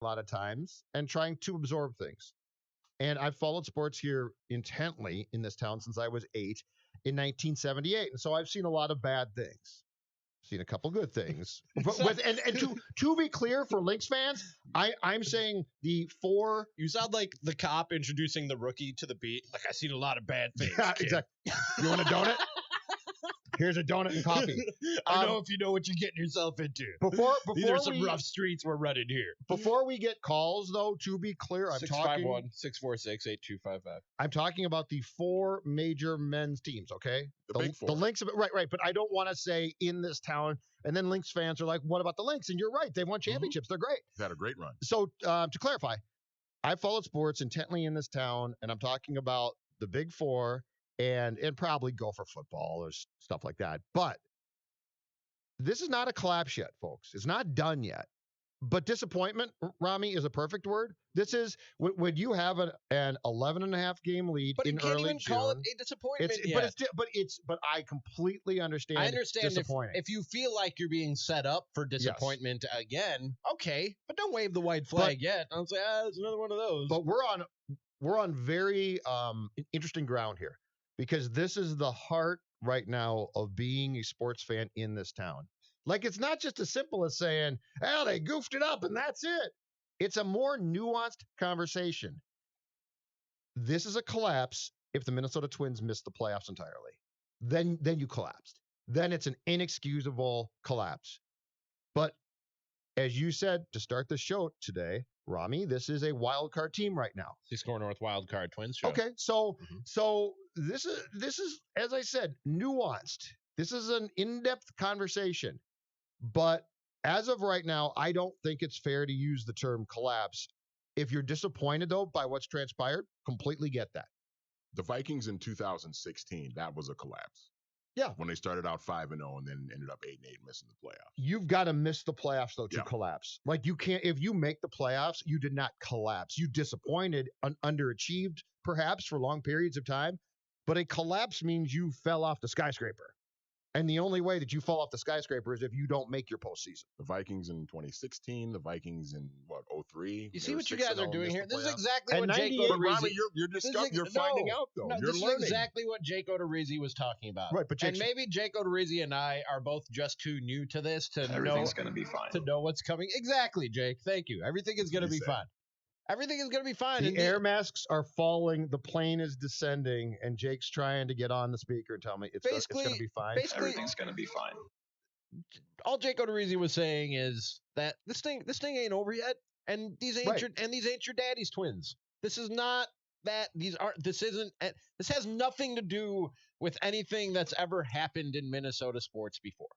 a lot of times and trying to absorb things. And I've followed sports here intently in this town since I was 8 in 1978. And so I've seen a lot of bad things. Seen a couple good things. To be clear for Lynx fans, I'm saying the 4. You sound like the cop introducing the rookie to the beat. Like, I've seen a lot of bad things. Yeah, exactly. You want a donut? Here's a donut and coffee. I don't know if you know what you're getting yourself into. These are some rough streets we're running here. Before we get calls, though, to be clear, I'm talking 651-646-8255. I'm talking about the 4 major men's teams. Okay, the big 4. The Lynx, right. But I don't want to say in this town. And then Lynx fans are like, "What about the Lynx?" And you're right; they've won championships. They're great. They've had a great run. So to clarify, I followed sports intently in this town, and I'm talking about the big 4. And probably go for football or stuff like that. But this is not a collapse yet, folks. It's not done yet. But disappointment, Ramie, is a perfect word. This is when you have an 11.5 game lead in early June. But you can't even call it a disappointment yet. But I completely understand. I understand if you feel like you're being set up for disappointment again, okay, but don't wave the white flag yet. I'll say, it's another one of those. But we're on very interesting ground here. Because this is the heart right now of being a sports fan in this town. Like, it's not just as simple as saying, they goofed it up and that's it. It's a more nuanced conversation. This is a collapse if the Minnesota Twins miss the playoffs entirely. Then you collapsed. Then it's an inexcusable collapse. But as you said to start the show today, Ramie, this is a wild card team right now. The SKOR North Wild Card Twins Show. Okay, so this is, as I said, nuanced. This is an in-depth conversation. But as of right now, I don't think it's fair to use the term collapse. If you're disappointed, though, by what's transpired, completely get that. The Vikings in 2016, that was a collapse. Yeah. When they started out 5-0 and then ended up 8-8, missing the playoffs. You've got to miss the playoffs, though, to collapse. Like, you can't, if you make the playoffs, you did not collapse. You disappointed, underachieved, perhaps, for long periods of time. But a collapse means you fell off the skyscraper. And the only way that you fall off the skyscraper is if you don't make your postseason. The Vikings in 2016, the Vikings in, 03? You see what you guys are doing here? This is exactly what Jake Odorizzi... You're finding out, though. You're learning. This is exactly what Jake Odorizzi was talking about. Right, but maybe Jake Odorizzi and I are both just too new to this to Everything's going to be fine. To know what's coming. Exactly, Jake. Thank you. Everything is going to be fine. Everything is going to be fine. The air masks are falling. The plane is descending, and Jake's trying to get on the speaker and tell me it's going to be fine. Everything's going to be fine. All Jake Odorizzi was saying is that this thing ain't over yet, and these ain't your daddy's twins. This is not that. This has nothing to do with anything that's ever happened in Minnesota sports before.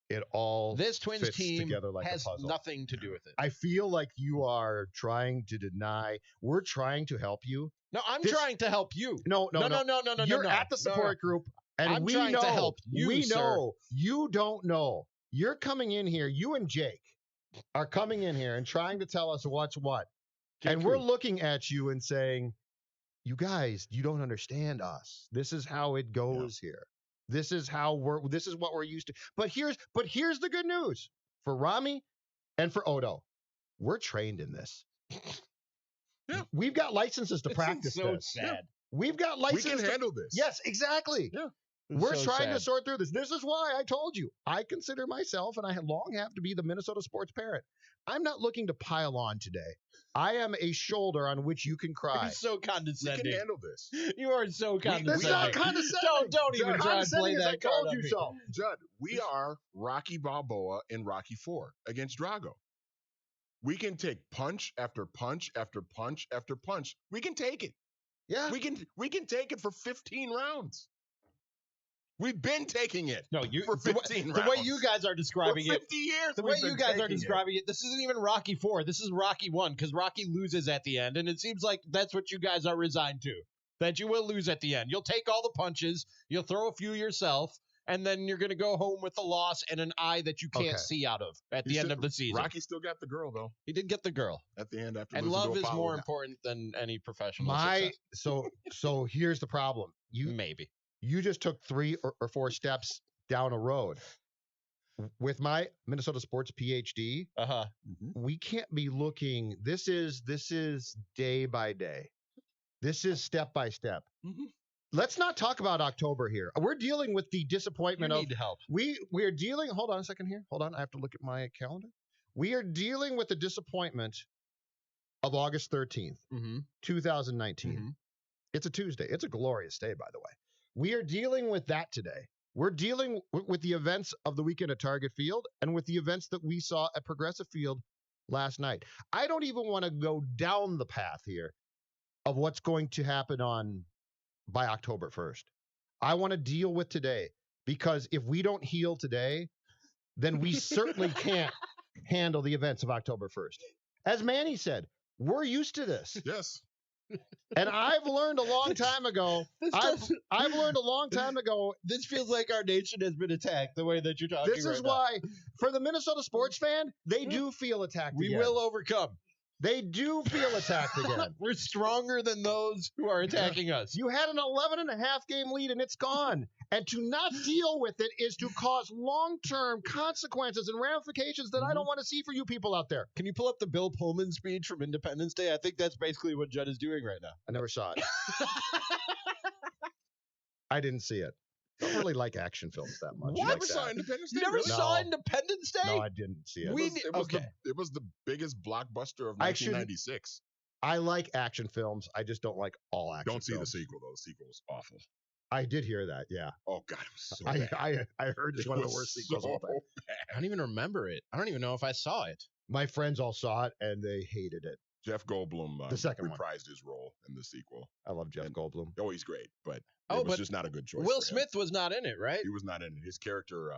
It all this Twins team together like has a puzzle. Nothing to do with it. I feel like you are trying to deny. We're trying to help you. No, I'm trying to help you. No. You're at the support group, and we know to help you. We know you don't know. You're coming in here. You and Jake are coming in here and trying to tell us what's what, and we're looking at you and saying, "You guys, you don't understand us. This is how it goes here." This is what we're used to. But here's the good news for Ramie and for Odo. We're trained in this. Yeah. We've got licenses to practice so this. Sad. Yeah. We've got licenses. We can handle this. Yes, exactly. Yeah. We're trying to sort through this. This is why I told you. I consider myself, and I long have to be, the Minnesota sports parent. I'm not looking to pile on today. I am a shoulder on which you can cry. You're so condescending. We can handle this. You are so condescending. That's not condescending. Don't even try to play that card. I told you so. Judd, we are Rocky Balboa in Rocky 4 against Drago. We can take punch after punch after punch after punch. We can take it. Yeah. We can take it for 15 rounds. We've been taking it for 15 rounds. The way you guys are describing for 50 years. The way you guys are describing it, this isn't even Rocky 4. This is Rocky 1, because Rocky loses at the end, and it seems like that's what you guys are resigned to, that you will lose at the end. You'll take all the punches, you'll throw a few yourself, and then you're going to go home with a loss and an eye that you can't see out of at the end of the season. Rocky still got the girl, though. He did get the girl. At the end, after and love is more important than any professional success. So here's the problem. Maybe. You just took 3 or 4 steps down a road. with my Minnesota sports PhD, we can't be looking. This is day by day. This is step by step. Let's not talk about October here. We're dealing with the disappointment You need help. we're dealing. Hold on a second here. Hold on. I have to look at my calendar. We are dealing with the disappointment of August 13th, 2019. It's a Tuesday. It's a glorious day, by the way. We are dealing with that today. We're dealing with the events of the weekend at Target Field and with the events that we saw at Progressive Field last night. I don't even want to go down the path here of what's going to happen by October 1st. I want to deal with today, because if we don't heal today, then we certainly can't handle the events of October 1st. As Manny said, we're used to this. Yes. And I've learned a long time ago. I've learned a long time ago. This feels like our nation has been attacked the way that you're talking. This is why, for the Minnesota sports fan, they do feel attacked we again. will overcome. They do feel attacked again. We're stronger than those who are attacking us. You had an 11.5 game lead and it's gone. And to not deal with it is to cause long-term consequences and ramifications that I don't want to see for you people out there. Can you pull up the Bill Pullman speech from Independence Day? I think that's basically what Judd is doing right now. I never saw it. I didn't see it. I don't really like action films that much. What? You like never saw that. Independence Day? You never Really? saw No. Independence Day? No, I didn't see it. It was the biggest blockbuster of Actually, 1996. I like action films. I just don't like all action Don't see films. the sequel, though. The sequel was awful. I did hear that, yeah. Oh, God, it was so bad. I heard it's It one of the was worst sequels of all so time. I don't even remember it. I don't even know if I saw it. My friends all saw it and they hated it. Jeff Goldblum The second one. reprised his role in the sequel. I love Jeff Goldblum. Oh, he's great, but Oh, it was but just not a good choice. Will for him. Smith was not in it, right? He was not in it. His character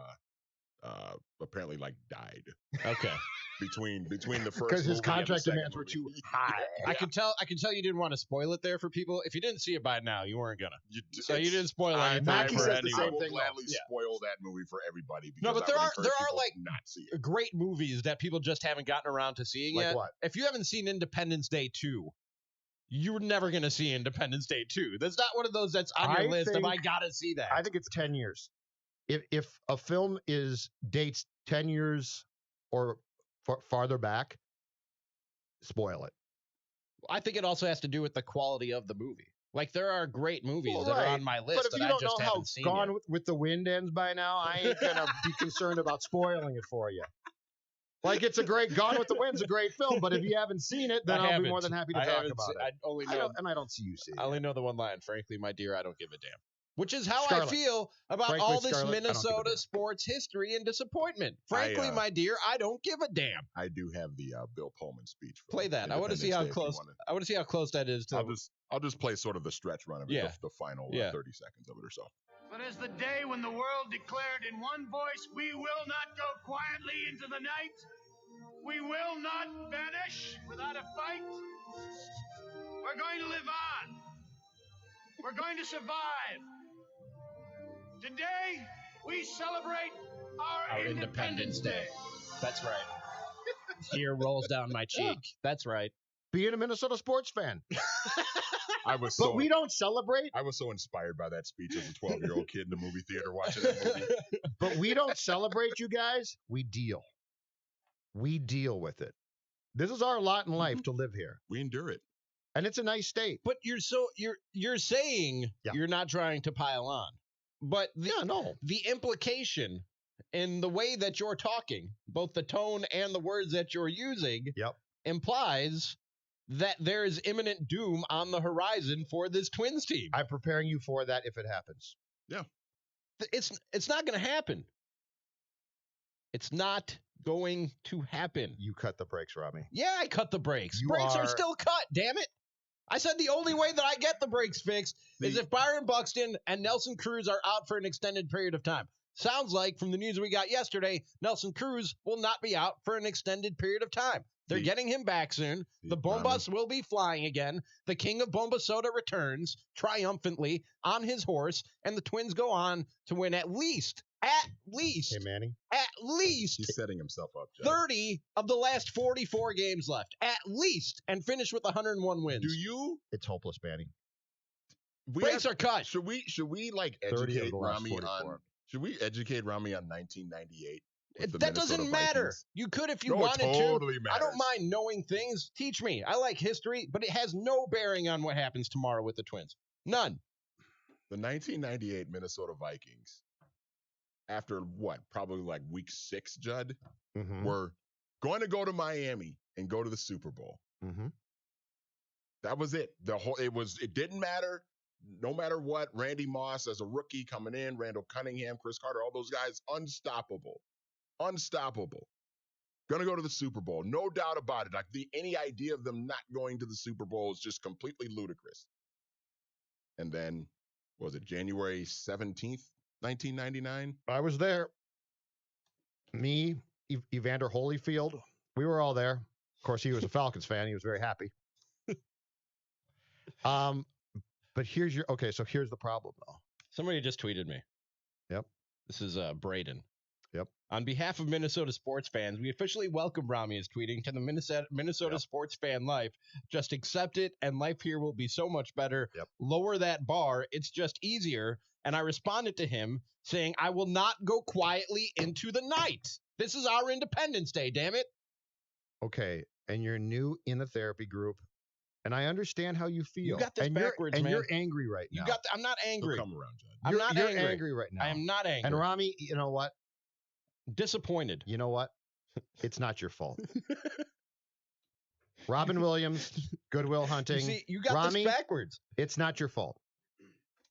apparently died Okay. between the first Because his movie and the contract second demands were movie. too high. I can tell you didn't want to spoil it there for people. If you didn't see it by now, you weren't gonna. So you didn't spoil anything Mackie for says the anyone. same I will thing, though. gladly Yeah. spoil that movie for everybody. No, Because but there I are- would there encourage are, people like, to not see it. Great movies that people just haven't gotten around to seeing Like yet. what? If you haven't seen Independence Day 2, you're never gonna see Independence Day 2. That's not one of those that's on your I list of think- I gotta see that. I think it's 10 years. If a film dates 10 years or farther back, spoil it. I think it also has to do with the quality of the movie. Like, there are great movies Well, that are right. on my list But if that you I don't just know how haven't seen Gone yet. with the Wind ends by now, I ain't gonna be concerned about spoiling it for you. Like, it's a great Gone with the Wind's a great film, but if you haven't seen it, then I I'll be more haven't. than happy to I talk haven't about se- it. I only I know don't see you seeing I it. only know the one line. Frankly, my dear, I don't give a damn. Which is how Scarlett. I feel about Frankly, all this Scarlett, I don't give a Minnesota damn. sports history and disappointment. Frankly, my dear, I don't give a damn. I do have the Bill Pullman speech. From Play that. I want to see how Independence Day if you close. wanna- I want to see how close that is to. I'll just play sort of the stretch run of it, Yeah. the final Yeah. 30 seconds of it or so. But as the day when the world declared in one voice, we will not go quietly into the night. We will not vanish without a fight. We're going to live on. We're going to survive. Today, we celebrate our Independence Day. That's right. Tear rolls down my cheek. That's right. Being a Minnesota sports fan. I was But so we don't celebrate. I was so inspired by that speech as a 12-year-old kid in the movie theater watching that movie. But we don't celebrate, you guys. We deal. We deal with it. This is our lot in life to live here. We endure it. And it's a nice state. But you're saying Yeah. you're not trying to pile on. But the implication in the way that you're talking, both the tone and the words that you're using, implies that there is imminent doom on the horizon for this Twins team. I'm preparing you for that if it happens. Yeah. It's not going to happen. It's not going to happen. You cut the brakes, Rami. Yeah, I cut the brakes. You Brakes are are- still cut, damn it. I said the only way that I get the brakes fixed is if Byron Buxton and Nelson Cruz are out for an extended period of time. Sounds like, from the news we got yesterday, Nelson Cruz will not be out for an extended period of time. They're getting him back soon. The Bombas will be flying again. The king of Bombasota returns triumphantly on his horse, and the Twins go on to win at least, Hey, Manny. at least He's setting himself up, Jeff. 30 of the last 44 games left, at least, and finish with 101 wins. Do you? It's hopeless, Manny. Brakes are cut. Should we 30 of educate the last Rami 44. on? Should we educate Rami on 1998? with the That Minnesota doesn't matter. Vikings. You could if you No, it wanted totally to. matters. I don't mind knowing things. Teach me. I like history, but it has no bearing on what happens tomorrow with the Twins. None. The 1998 Minnesota Vikings, after what, probably like week 6, Judd, Mhm. were going to go to Miami and go to the Super Bowl. Mhm. That was it. It didn't matter. No matter what, Randy Moss as a rookie coming in, Randall Cunningham, Chris Carter, all those guys, unstoppable. Unstoppable. Going to go to the Super Bowl. No doubt about it. Like any idea of them not going to the Super Bowl is just completely ludicrous. And then, was it January 17th, 1999? I was there. Me, Evander Holyfield, we were all there. Of course, he was a Falcons fan. He was very happy. But here's the problem, though. Somebody just tweeted me. Yep. This is Braden. Yep. On behalf of Minnesota sports fans, we officially welcome Ramie's tweeting to the Minnesota sports fan life. Just accept it, and life here will be so much better. Yep. Lower that bar. It's just easier. And I responded to him saying, I will not go quietly into the night. This is our Independence Day, damn it. Okay, and you're new in the therapy group, and I understand how you feel. You got this and backwards, and man. you're angry right now. I'm not angry. He'll come around, Judd. I'm not you're angry. angry right now. I am not angry. And Ramie, you know what? Disappointed. You know what? It's not your fault. Robin Williams, Goodwill Hunting. You see, you got Ramie, this backwards. It's not your fault.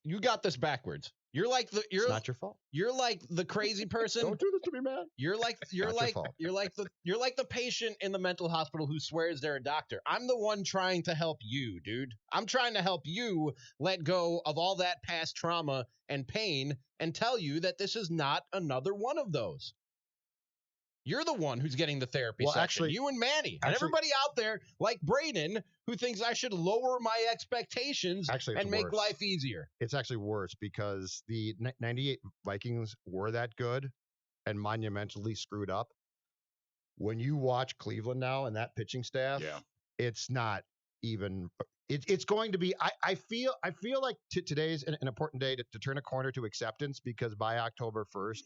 You got this backwards. You're like the It's not your fault. You're like the crazy person. Don't do this to me, man. You're like the patient in the mental hospital who swears they're a doctor. I'm the one trying to help you, dude. I'm trying to help you let go of all that past trauma and pain and tell you that this is not another one of those. You're the one who's getting the therapy Well, session. actually- You and Manny. And everybody out there like Braden who thinks I should lower my expectations Actually, it's and make worse. life easier. It's actually worse because the 98 Vikings were that good and monumentally screwed up. When you watch Cleveland now and that pitching staff, Yeah. it's not even. It's going to be. I feel like today's an important day to turn a corner to acceptance, because by October 1st,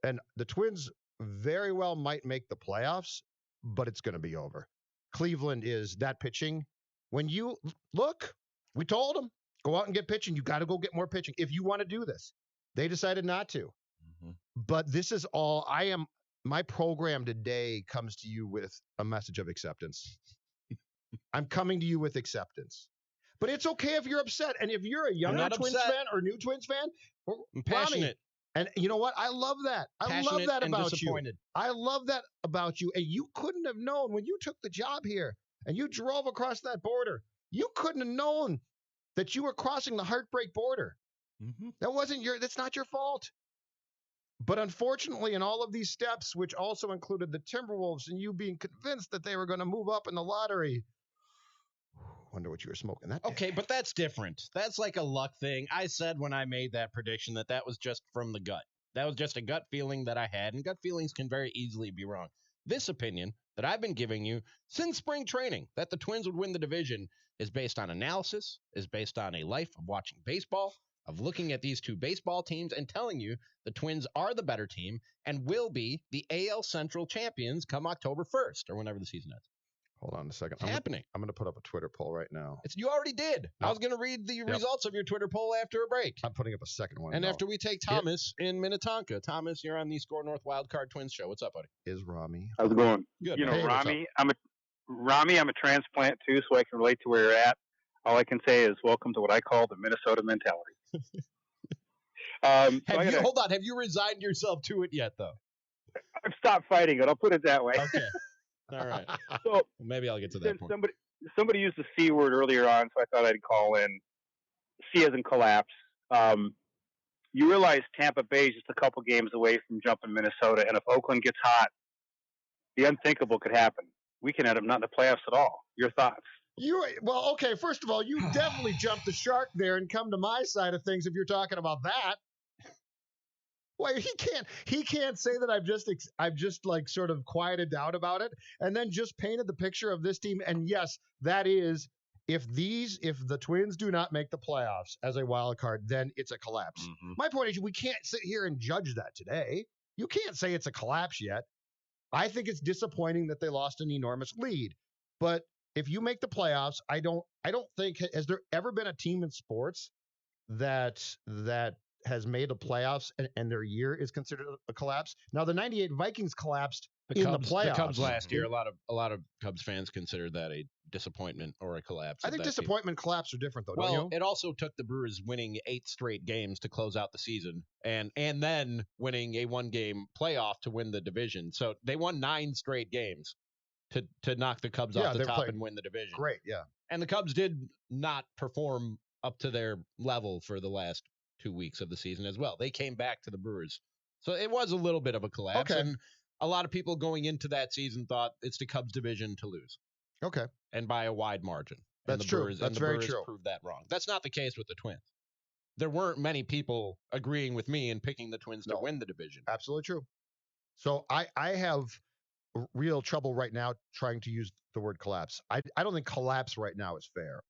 and the Twins very well might make the playoffs, but it's going to be over. Cleveland is that pitching. When you look, we told them, go out and get pitching. You got to go get more pitching if you want to do this. They decided not to. Mm-hmm. But this is all my program today comes to you with a message of acceptance. I'm coming to you with acceptance. But it's okay if you're upset. And if you're a younger not Twins upset. fan or new Twins fan, I'm passionate. and you know what? I love that. I love Passionate that and about you. disappointed. I love that about you. And you couldn't have known when you took the job here and you drove across that border. You couldn't have known that you were crossing the heartbreak border. Mm-hmm. That's not your fault. But unfortunately, in all of these steps, which also included the Timberwolves and you being convinced that they were going to move up in the lottery, wonder what you were smoking that day. Okay, but that's different. That's like a luck thing. I said when I made that prediction that was just from the gut. That was just a gut feeling that I had, and gut feelings can very easily be wrong. This opinion that I've been giving you since spring training, that the Twins would win the division, is based on analysis, is based on a life of watching baseball, of looking at these two baseball teams and telling you the Twins are the better team and will be the AL Central champions come October 1st or whenever the season ends. Hold on a second. It's happening. I'm going to put up a Twitter poll right now. You already did. No. I was going to read the results of your Twitter poll after a break. I'm putting up a second one. And now. after we take Thomas in Minnetonka. Thomas, you're on the SKOR North Wildcard Twins Show. What's up, buddy? Is Ramie. How's it going? Good. You know, Hey, what's Ramie, I'm a transplant too, so I can relate to where you're at. All I can say is welcome to what I call the Minnesota mentality. Hold on. Have you resigned yourself to it yet, though? I've stopped fighting it. I'll put it that way. Okay. All right. So Maybe I'll get to that point. somebody used the C word earlier on, so I thought I'd call in. C as in collapse. You realize Tampa Bay is just a couple games away from jumping Minnesota, and if Oakland gets hot, the unthinkable could happen. We can end up not in the playoffs at all. Your thoughts? Okay. First of all, you definitely jumped the shark there and come to my side of things if you're talking about that. Well, he can't say that I've just like sort of quieted down about it and then just painted the picture of this team. And yes, that is, if the Twins do not make the playoffs as a wild card, then it's a collapse. Mm-hmm. My point is, we can't sit here and judge that today. You can't say it's a collapse yet. I think it's disappointing that they lost an enormous lead. But if you make the playoffs, I don't think, has there ever been a team in sports that has made the playoffs and their year is considered a collapse? Now the 98 Vikings collapsed in the playoffs. The Cubs last year, a lot of Cubs fans considered that a disappointment or a collapse. I think disappointment and collapse are different, though. Well, don't you? It also took the Brewers winning 8 straight games to close out the season, and then winning a 1-game playoff to win the division. So they won 9 straight games to knock the Cubs off the top and win the division. Great, yeah. And the Cubs did not perform up to their level for the last 2 weeks of the season as well. They came back to the Brewers. So it was a little bit of a collapse. Okay. And a lot of people going into that season thought it's the Cubs division to lose. Okay. And by a wide margin. That's true. That's very true. Proved that wrong. That's not the case with the Twins. There weren't many people agreeing with me and picking the Twins to win the division. Absolutely true. So I have real trouble right now trying to use the word collapse. I don't think collapse right now is fair.